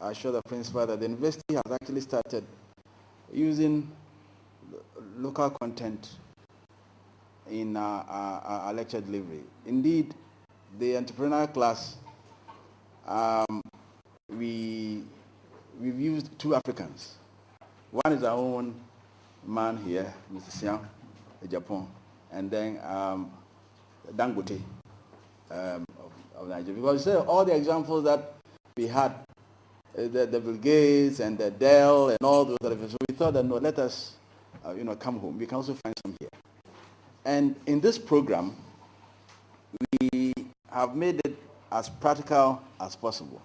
assure the principal that the university has actually started using local content in our lecture delivery. Indeed, the entrepreneur class, we've used 2 Africans. One is our own man here, Mr. Siam, Japan, and then Dangote of Nigeria. Because all the examples that we had, the Bill Gates and the Dell and all those other things, so we thought that no, let us come home. We can also find some here. And in this program, we have made it as practical as possible.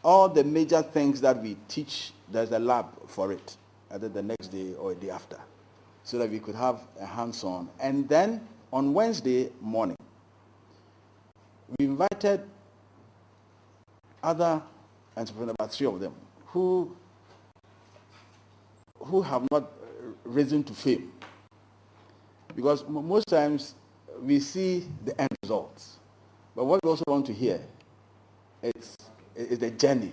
All the major things that we teach, there's a lab for it, either the next day or a day after, so that we could have a hands-on. And then on Wednesday morning, we invited other entrepreneurs, about 3 of them, who have not risen to fame. Because most times we see the end results. But what we also want to hear is the journey,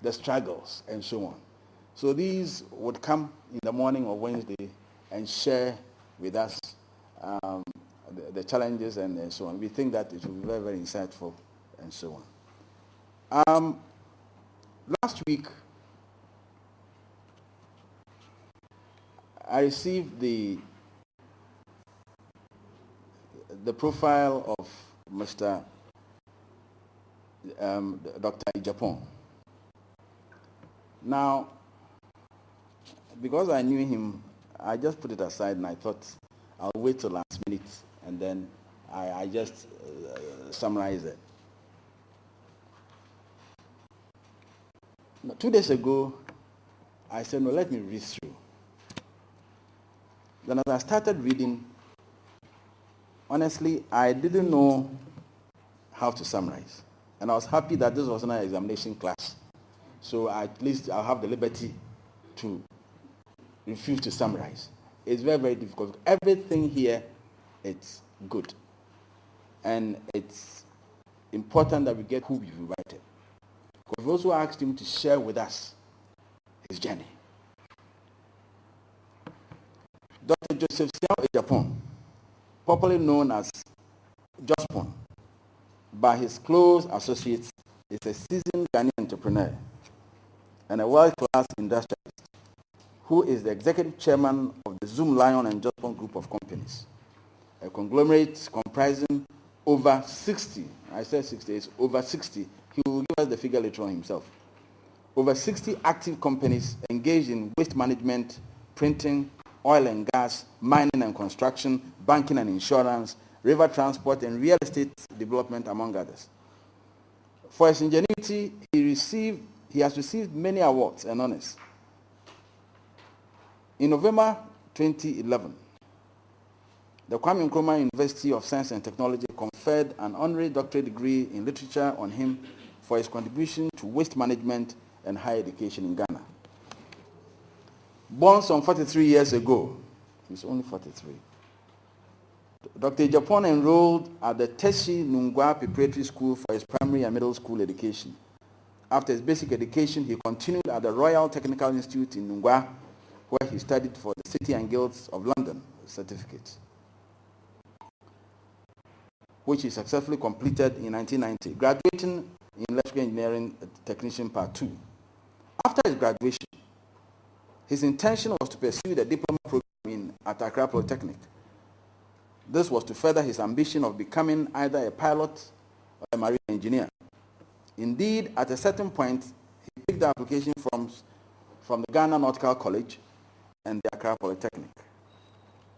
the struggles, and so on. So these would come in the morning of Wednesday and share with us the challenges and so on. We think that it will be very, very insightful and so on. Last week, I received the profile of Mr. Dr. Ijapon. Now, because I knew him, I just put it aside and I thought I'll wait till last minute and then I just summarize it. Now, 2 days ago, I said, no, let me read through. Then as I started reading, honestly, I didn't know how to summarize. And I was happy that this was not an examination class. So at least I'll have the liberty to refuse to summarize. It's very, very difficult. Everything here, it's good. And it's important that we get who we've invited. Because we also asked him to share with us his journey. Dr. Joseph Siam Ejapon, popularly known as Jospon, by his close associates, is a seasoned Ghanaian entrepreneur and a world-class industrialist who is the executive chairman of the Zoom Lion and Jospon group of companies, a conglomerate comprising over 60, I said 60, it's over 60, he will give us the figure later on himself, over 60 active companies engaged in waste management, printing, oil and gas, mining and construction, banking and insurance, river transport, and real estate development, among others. For his ingenuity, he has received many awards and honors. In November 2011, the Kwame Nkrumah University of Science and Technology conferred an honorary doctorate degree in literature on him for his contribution to waste management and higher education in Ghana. Born some 43 years ago, he's only 43, Dr. Ijapon enrolled at the Teshi Nungwa Preparatory School for his primary and middle school education. After his basic education, he continued at the Royal Technical Institute in Nungwa, where he studied for the City and Guilds of London certificate, which he successfully completed in 1990, graduating in Electrical Engineering Technician Part 2. After his graduation, his intention was to pursue the diploma program at Accra Polytechnic. This was to further his ambition of becoming either a pilot or a marine engineer. Indeed, at a certain point, he picked the application from the Ghana Nautical College and the Accra Polytechnic.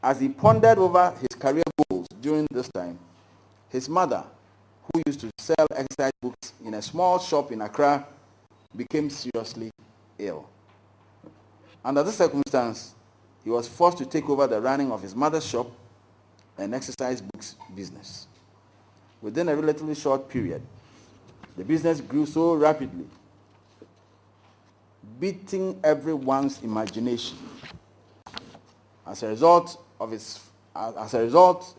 As he pondered over his career goals during this time, his mother, who used to sell exercise books in a small shop in Accra, became seriously ill. Under this circumstance, he was forced to take over the running of his mother's shop and exercise books business. Within a relatively short period, the business grew so rapidly, beating everyone's imagination. As a result,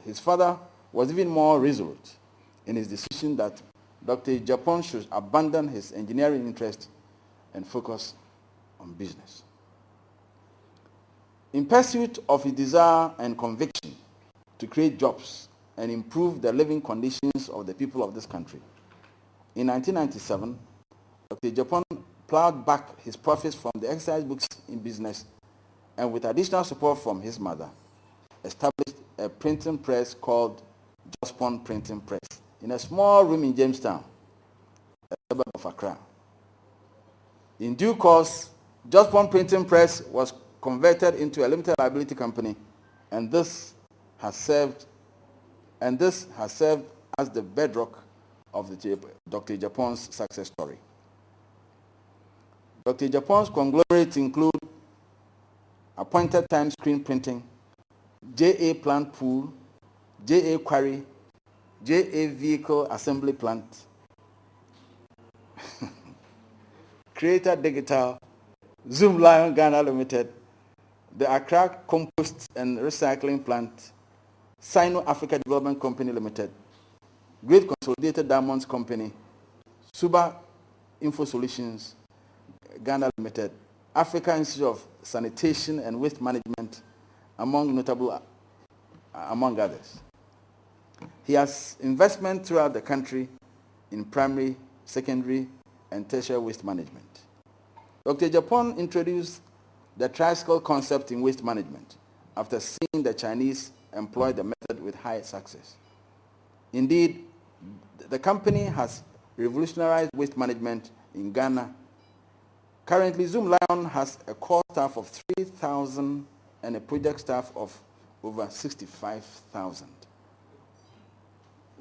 his father was even more resolute in his decision that Dr. Japan should abandon his engineering interest and focus on business. In pursuit of his desire and conviction to create jobs and improve the living conditions of the people of this country, in 1997, Dr. Japan plowed back his profits from the exercise books in business and, with additional support from his mother, established a printing press called Jospon Printing Press in a small room in Jamestown, a suburb of Accra. In due course, Jospon Printing Press was converted into a limited liability company, and this has served as the bedrock of Dr. Japan's success story. Dr. Japan's conglomerates include Appointed Time Screen Printing, J.A. Plant Pool, J.A. Quarry, J.A. Vehicle Assembly Plant, Creator Digital, Zoom Lion Ghana Limited, the Accra Compost and Recycling Plant, Sino Africa Development Company Limited, Great Consolidated Diamonds Company, Suba Info Solutions Ghana Limited, Africa Institute of Sanitation and Waste Management, among others. He has investment throughout the country in primary, secondary, and tertiary waste management. Dr. Japan introduced the tricycle concept in waste management after seeing the Chinese employ the method with high success. Indeed, the company has revolutionized waste management in Ghana. Currently, Zoom Lion has a core staff of 3,000 and a project staff of over 65,000.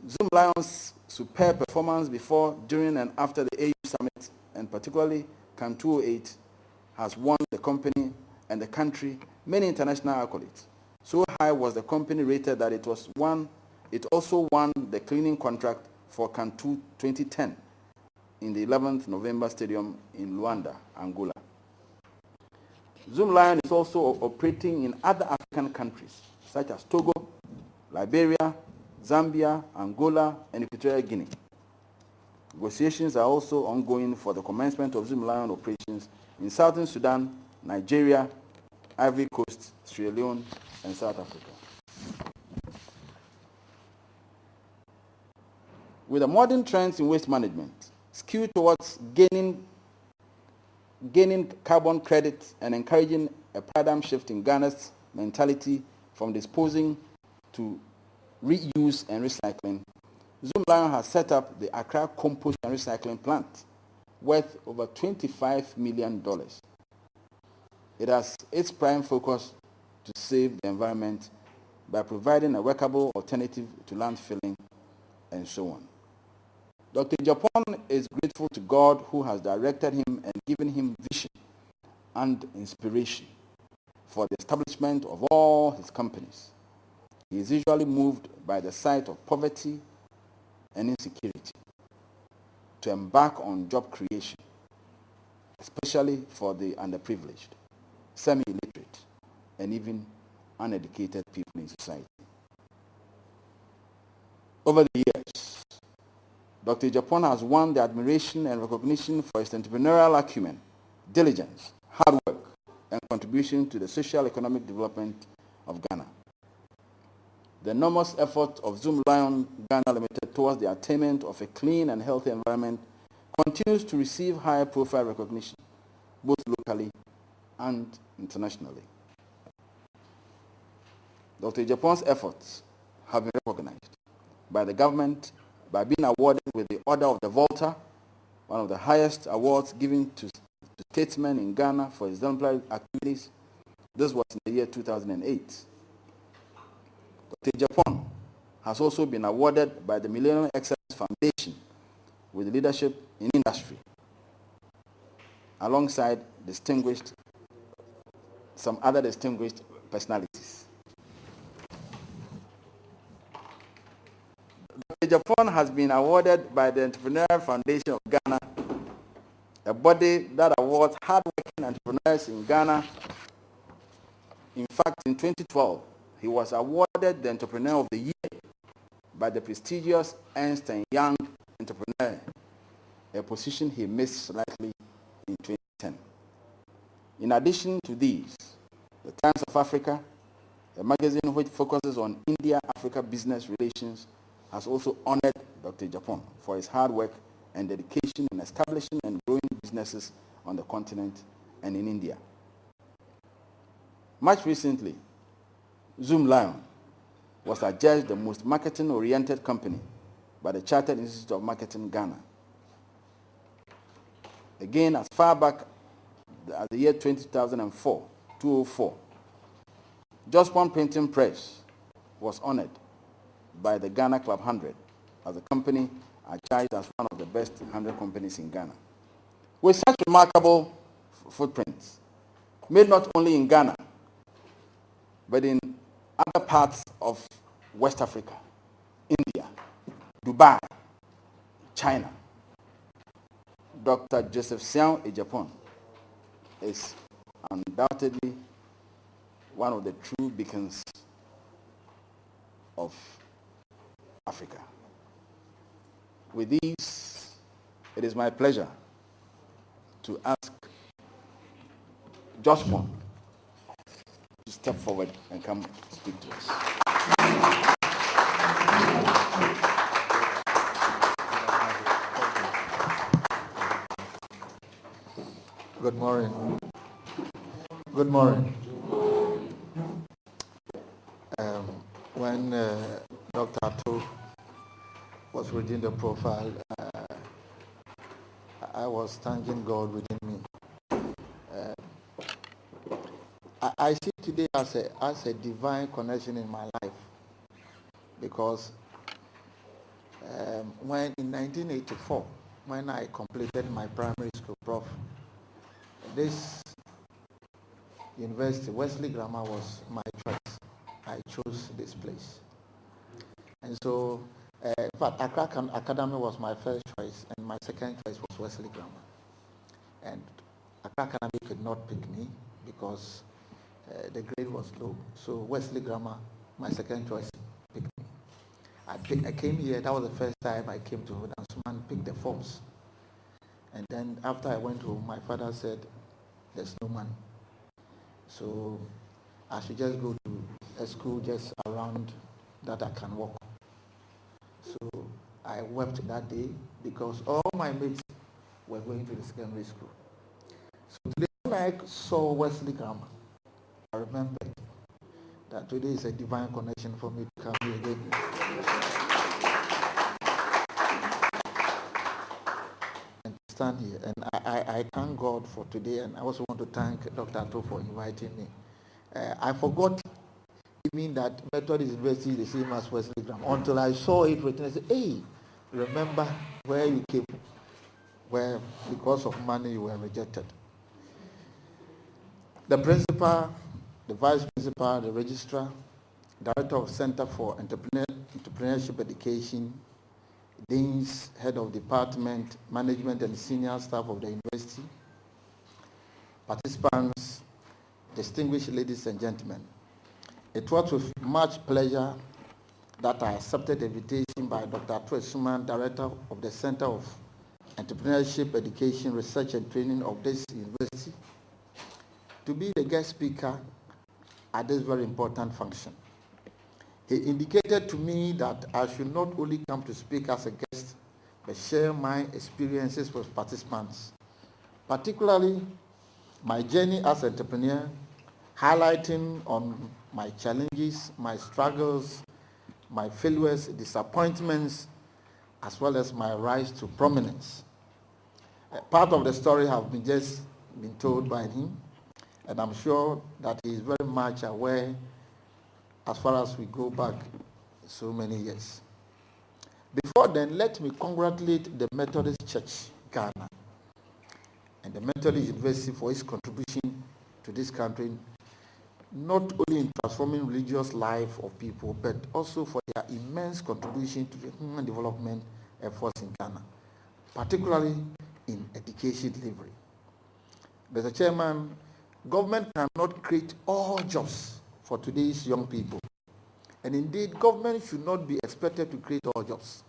Zoom Lion's superb performance before, during, and after the AU Summit, and particularly CAN 208, has won the company and the country many international accolades. So high was the company rated that it also won the cleaning contract for CAN 2010 in the 11th November Stadium in Luanda, Angola. Zoom Lion is also operating in other African countries, such as Togo, Liberia, Zambia, Angola, and Equatorial Guinea. Negotiations are also ongoing for the commencement of Zoom Lion operations in Southern Sudan, Nigeria, Ivory Coast, Sierra Leone, and South Africa. With the modern trends in waste management skewed towards gaining carbon credits and encouraging a paradigm shift in Ghana's mentality from disposing to reuse and recycling, Zoom Lion has set up the Accra Compost and Recycling Plant, worth over $25 million. It has its prime focus to save the environment by providing a workable alternative to landfilling and so on. Dr. Japan is grateful to God who has directed him and given him vision and inspiration for the establishment of all his companies. He is usually moved by the sight of poverty and insecurity to embark on job creation, especially for the underprivileged, semi-illiterate, and even uneducated people in society. Over the years, Dr. Japan has won the admiration and recognition for his entrepreneurial acumen, diligence, hard work, and contribution to the social economic development of Ghana. The enormous effort of Zoom Lion Ghana Limited towards the attainment of a clean and healthy environment continues to receive high profile recognition, both locally and internationally. Dr. Japan's efforts have been recognized by the government by being awarded with the Order of the Volta, one of the highest awards given to statesmen in Ghana for exemplary activities. This was in the year 2008. Dr. Japan has also been awarded by the Millennium Excellence Foundation with leadership in industry, alongside some other distinguished personalities. Dr. Japan has been awarded by the Entrepreneurial Foundation of Ghana, a body that awards hardworking entrepreneurs in Ghana. In fact, in 2012, he was awarded the Entrepreneur of the Year by the prestigious Ernst & Young entrepreneur, a position he missed slightly in 2010. In addition to these, the Times of Africa, a magazine which focuses on India-Africa business relations, has also honored Dr. Japon for his hard work and dedication in establishing and growing businesses on the continent and in India. Much recently, Zoom Lion was adjudged the most marketing-oriented company by the Chartered Institute of Marketing, Ghana. Again, as far back as the year 2004, Jospon Printing Press was honored by the Ghana Club 100 as a company adjudged as one of the best 100 companies in Ghana. With such remarkable footprints, made not only in Ghana, but in other parts of West Africa, India, Dubai, China, Dr. Joseph Siao Ejapon is undoubtedly one of the true beacons of Africa. With these, it is my pleasure to ask Jospon to step forward and come speak to us. Good morning. Good morning. When Dr. Atto was reading the profile, I was thanking God within me. I see today as a divine connection in my life, because when in 1984, when I completed my primary school, Prof, this university, Wesley Grammar, was my choice. I chose this place. And so, in fact, Accra Academy was my first choice, and my second choice was Wesley Grammar. And Accra Academy could not pick me because the grade was low. So Wesley Grammar, my second choice, picked me. I came here, that was the first time I came to Suman, picked the forms. And then after I went home, my father said, there's no money. So I should just go to a school just around that I can walk. So I wept that day because all my mates were going to the secondary school. So today when I saw Wesley Grammar, I remembered that today is a divine connection for me to come here again. And stand here. And I thank God for today, and I also want to thank Dr. Atto for inviting me. I forgot even that Methodist University is the same as Wesley Grammar until I saw it written. I said, hey, remember where you came, where because of money you were rejected. The principal, the vice principal, the registrar, director of Center for Entrepreneurship Education, deans, head of department, management and senior staff of the university, participants, distinguished ladies and gentlemen. It was with much pleasure that I accepted the invitation by Dr. Atto Suman, Director of the Center of Entrepreneurship Education, Research and Training of this university, to be the guest speaker at this very important function. He indicated to me that I should not only come to speak as a guest, but share my experiences with participants, particularly my journey as an entrepreneur, highlighting on my challenges, my struggles, my failures, disappointments, as well as my rise to prominence. Part of the story have been told by him, and I'm sure that he is very much aware as far as we go back so many years. Before then, let me congratulate the Methodist Church, Ghana, and the Methodist University for its contribution to this country, not only in transforming religious life of people, but also for their immense contribution to the human development efforts in Ghana, particularly in education delivery. Mr. Chairman, government cannot create all jobs for today's young people. And indeed, government should not be expected to create all jobs.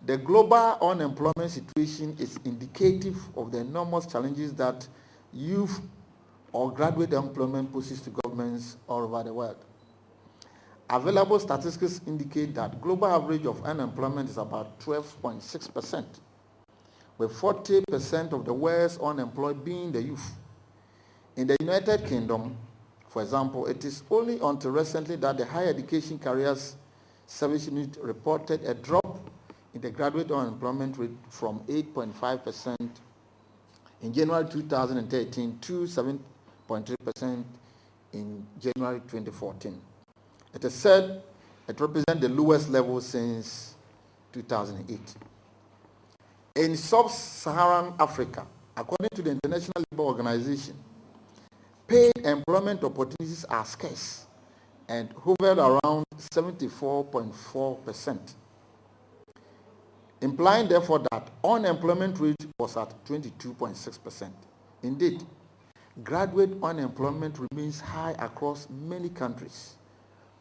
The global unemployment situation is indicative of the enormous challenges that youth or graduate employment poses to governments all over the world. Available statistics indicate that global average of unemployment is about 12.6%, with 40% of the world's unemployed being the youth. In the United Kingdom, for example, it is only until recently that the Higher Education Careers Service Unit reported a drop in the graduate unemployment rate from 8.5% in January 2013 to 7.3% in January 2014. It is said it represents the lowest level since 2008. In sub-Saharan Africa, according to the International Labour Organization, paid employment opportunities are scarce and hovered around 74.4%, implying therefore that unemployment rate was at 22.6%. Indeed, graduate unemployment remains high across many countries,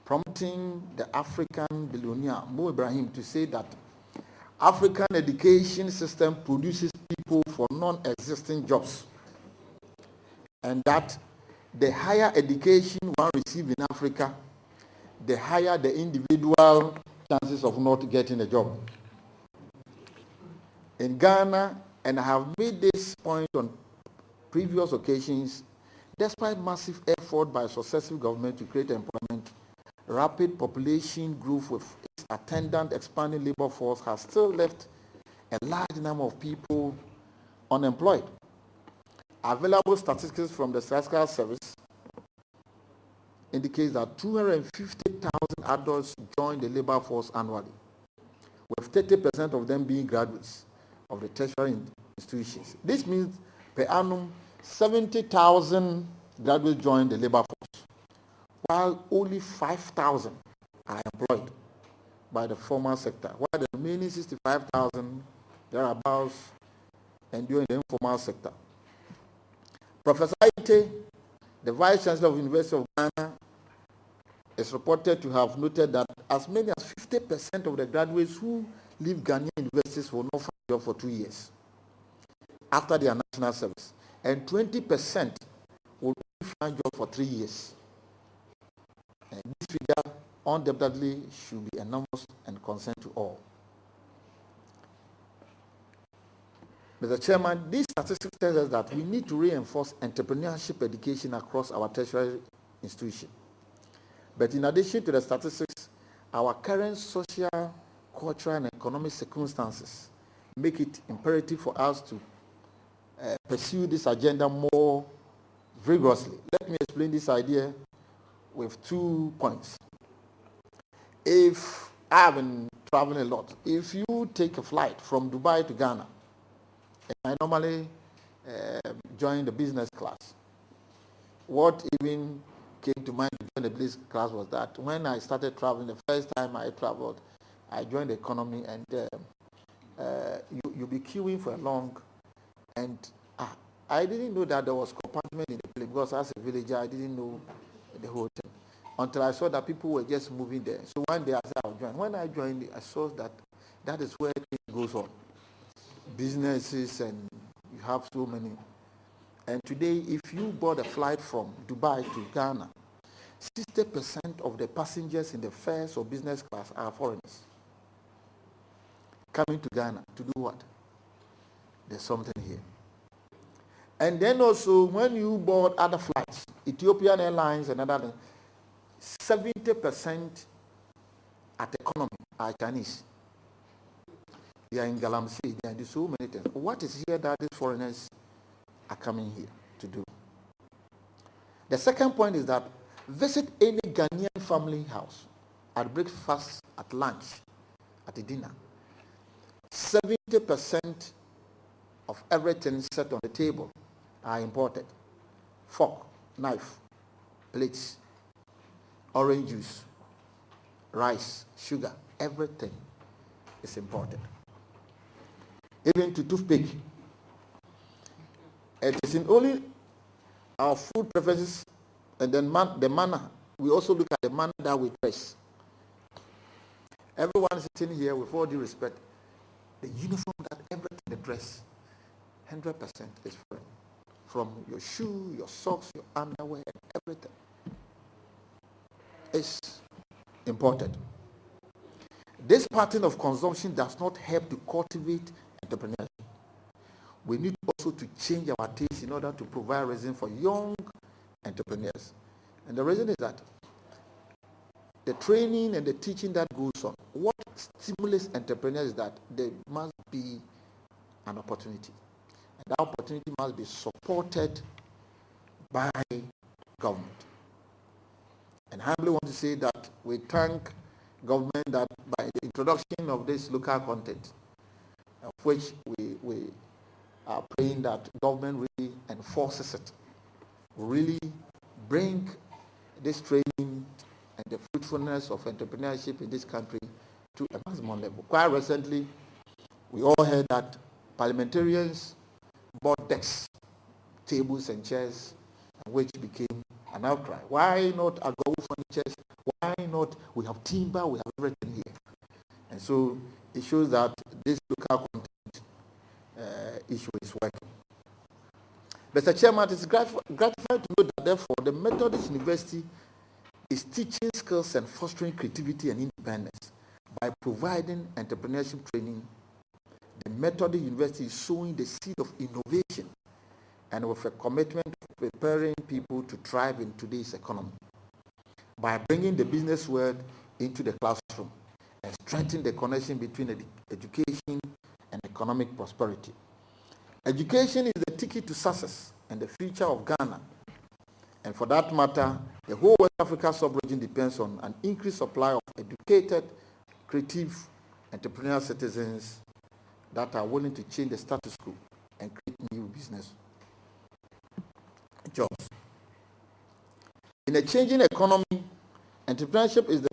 prompting the African billionaire Mo Ibrahim to say that African education system produces people for non-existing jobs, and that the higher education one receives in Africa, the higher the individual chances of not getting a job. In Ghana, and I have made this point on previous occasions, despite massive effort by successive governments to create employment, rapid population growth with its attendant expanding labor force has still left a large number of people unemployed. Available statistics from the Statistical Service indicates that 250,000 adults join the labor force annually, with 30% of them being graduates of the tertiary institutions. This means per annum 70,000 graduates join the labor force, while only 5,000 are employed by the formal sector, while the remaining 65,000 thereabouts endure in the informal sector. Professor Aite, the Vice Chancellor of the University of Ghana, is reported to have noted that as many as 50% of the graduates who leave Ghanaian universities will not find a job for 2 years after their national service, and 20% will find a job for 3 years. And this figure undoubtedly should be enormous and concern to all. Mr. Chairman, these statistics tell us that we need to reinforce entrepreneurship education across our tertiary institution. But in addition to the statistics, our current social, cultural, and economic circumstances make it imperative for us to pursue this agenda more vigorously. Let me explain this idea with 2 points. If I have been traveling a lot, if you take a flight from Dubai to Ghana, I normally join the business class. What even came to mind to join the business class was that when I started traveling, the first time I traveled, I joined the economy, and you'll be queuing for a long, and I didn't know that there was compartment in the plane, because as a villager, I didn't know the whole thing until I saw that people were just moving there. So one day I said I'll join. When I joined, I saw that that is where it goes on. Businesses, and you have so many. And today, if you bought a flight from Dubai to Ghana, 60% of the passengers in the first or business class are foreigners coming to Ghana to do what? There's something here. And then also, when you board other flights, Ethiopian Airlines and other, 70% at economy are Chinese. They are in Galamsey, they do so many things. What is here that these foreigners are coming here to do? The second point is that visit any Ghanaian family house at breakfast, at lunch, at a dinner. 70% of everything set on the table are imported. Fork, knife, plates, orange juice, rice, sugar, everything is imported. Even to toothpick. It is in only our food preferences, and then the manner. We also look at the manner that we dress. Everyone sitting here, with all due respect, The uniform, that everything, the dress, 100% is foreign. From your shoe, your socks, your underwear, everything is imported. This pattern of consumption does not help to cultivate entrepreneurship. We need also to change our taste in order to provide reason for young entrepreneurs. And the reason is that the training and the teaching that goes on, what stimulates entrepreneurs is that there must be an opportunity. And that opportunity must be supported by government. And I humbly want to say that we thank government that by the introduction of this local content, of which we are praying that government really enforces it, really bring this training and the fruitfulness of entrepreneurship in this country to a maximum level. Quite recently, we all heard that parliamentarians bought desks, tables and chairs, which became an outcry. Why not Agogo furnitures? Why not? We have timber, we have everything here. And so it shows that this local content issue is working. Mr. Chairman, it is gratifying to note that therefore the Methodist University is teaching skills and fostering creativity and independence. By providing entrepreneurship training, the Methodist University is sowing the seed of innovation and with a commitment of preparing people to thrive in today's economy. By bringing the business world into the classroom and strengthening the connection between education and economic prosperity. Education is the ticket to success and the future of Ghana. And for that matter, the whole West Africa sub-region depends on an increased supply of educated, creative, entrepreneurial citizens that are willing to change the status quo and create new business jobs. In a changing economy, entrepreneurship is the